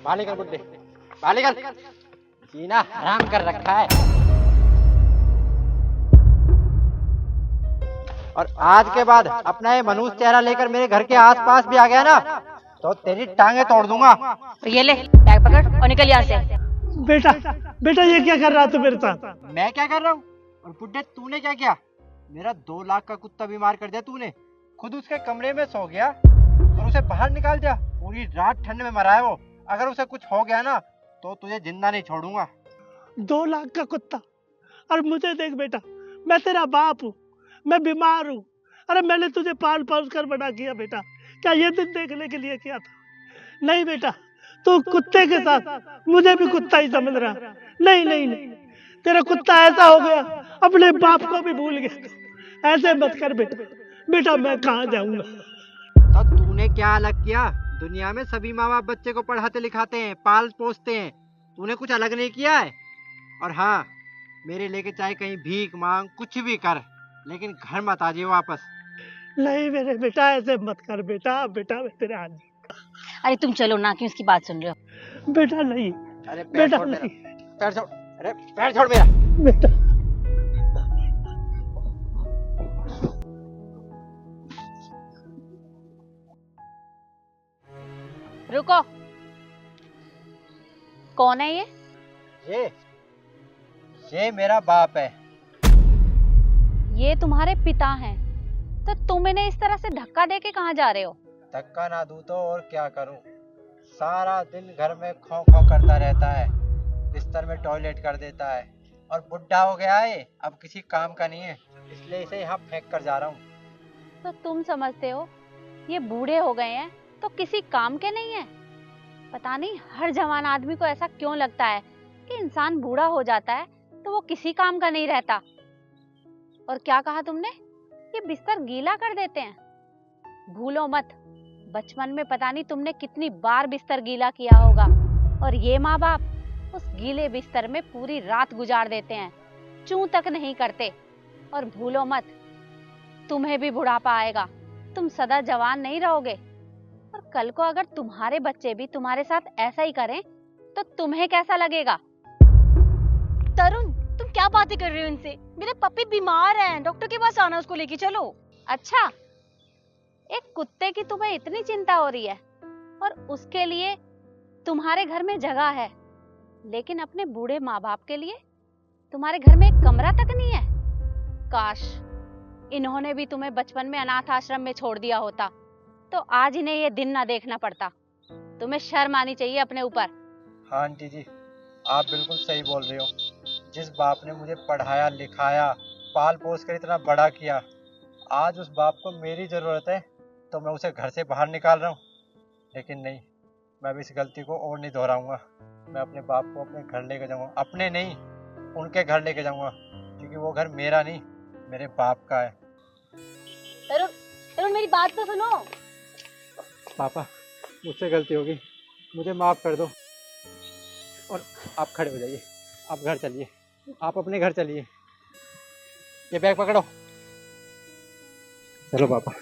बालीगल बुड्ढे, बालीगल जीना हराम कर रखा है। और आज के बाद अपना ये मनुष्य चेहरा लेकर मेरे घर के आसपास भी आ गया ना तो तेरी टांगे तोड़ दूंगा। तो ये ले बैग पकड़ और निकल यहाँ से। बेटा बेटा ये क्या कर रहा तू मेरे साथ? मैं क्या कर रहा हूँ? और बुड्ढे तूने क्या किया? मेरा 2 लाख का कुत्ता बीमार कर दिया तूने। खुद उसके कमरे में सो गया और उसे बाहर निकाल दिया। पूरी रात ठंड में मरा है वो। अगर उसे कुछ हो गया ना तो तुझे जिंदा नहीं छोड़ूंगा। 2 लाख का कुत्ता? और मुझे देख बेटा, मैं तेरा बाप हूँ, मैं बीमार हूँ। अरे मैंने तुझे पाल पोस कर बड़ा किया बेटा, क्या ये दिन देखने के लिए किया था? नहीं बेटा, तू कुत्ते के साथ मुझे भी कुत्ता ही समझ रहा। नहीं नहीं नहीं, तेरा कुत्ता ऐसा हो गया अपने बाप को भी भूल गया। ऐसे मत कर बेटा, बेटा मैं कहाँ जाऊंगा? तो तूने क्या अलग किया? दुनिया में सभी माँ बाप बच्चे को पढ़ाते लिखाते हैं, पाल पोसते हैं। तूने कुछ अलग नहीं किया है। और हाँ, मेरे लेके चाहे कहीं भीख मांग, कुछ भी कर, लेकिन घर मत आ जाइए वापस। नहीं मेरे बेटा, ऐसे मत कर बेटा, बेटा मैं तेरे हाथ। अरे तुम चलो ना, क्यों उसकी बात सुन रहे हो? बेटा नहीं, अरे पैर बेटा छोड़ मेरा, नहीं, पैर छोड़। अरे पैर छोड़ मेरा। बेटा। रुको, कौन है ये? ये मेरा बाप है। ये तुम्हारे पिता हैं, तो तुम इन्हें इस तरह से धक्का दे के कहाँ जा रहे हो? धक्का ना दूं तो और क्या करूं? सारा दिन घर में खौ खौ करता रहता है, बिस्तर में टॉयलेट कर देता है और बुढ़ा हो गया है, अब किसी काम का नहीं है, इसलिए इसे यहाँ फेंक कर जा रहा हूँ। तो तुम समझते हो ये बूढ़े हो गए हैं तो किसी काम के नहीं है? पता नहीं हर जवान आदमी को ऐसा क्यों लगता है कि इंसान बूढ़ा हो जाता है तो वो किसी काम का नहीं रहता। और क्या कहा तुमने? ये बिस्तर गीला कर देते हैं? भूलो मत, बचपन में पता नहीं तुमने कितनी बार बिस्तर गीला किया होगा, और ये माँ बाप उस गीले बिस्तर में पूरी रात गुजार देते हैं, चूं तक नहीं करते। और भूलो मत, तुम्हें भी बुढ़ापा आएगा, तुम सदा जवान नहीं रहोगे। और कल को अगर तुम्हारे बच्चे भी तुम्हारे साथ ऐसा ही करें तो तुम्हें कैसा लगेगा? तरुण, तुम क्या बातें कर रहे हो इनसे? मेरे पप्पी बीमार हैं, डॉक्टर के पास आना, उसको लेके चलो। अच्छा, एक कुत्ते की तुम्हें इतनी चिंता हो रही है और उसके लिए तुम्हारे घर में जगह है, लेकिन अपने बूढ़े माँ बाप के लिए तुम्हारे घर में एक कमरा तक नहीं है। काश इन्होंने भी तुम्हें बचपन में अनाथ आश्रम में छोड़ दिया होता तो आज इन्हें ये दिन ना देखना पड़ता। तुम्हें शर्म आनी चाहिए अपने ऊपर। हाँ आंटी जी, आप बिल्कुल सही बोल रहे हो। जिस बाप ने मुझे पढ़ाया लिखाया, पाल पोस कर इतना बड़ा किया, आज उस बाप को मेरी ज़रूरत है तो मैं उसे घर से बाहर निकाल रहा हूँ। लेकिन नहीं, मैं भी इस गलती को और नहीं दोहराऊंगा। मैं अपने बाप को अपने घर लेके जाऊंगा, अपने नहीं उनके घर लेके जाऊंगा, क्योंकि वो घर मेरा नहीं, मेरे बाप का है। तरुण, तरुण मेरी बात तो सुनो। पापा, मुझसे गलती होगी, मुझे माफ़ कर दो। और आप खड़े हो जाइए, आप घर चलिए, आप अपने घर चलिए। ये बैग पकड़ो, चलो पापा।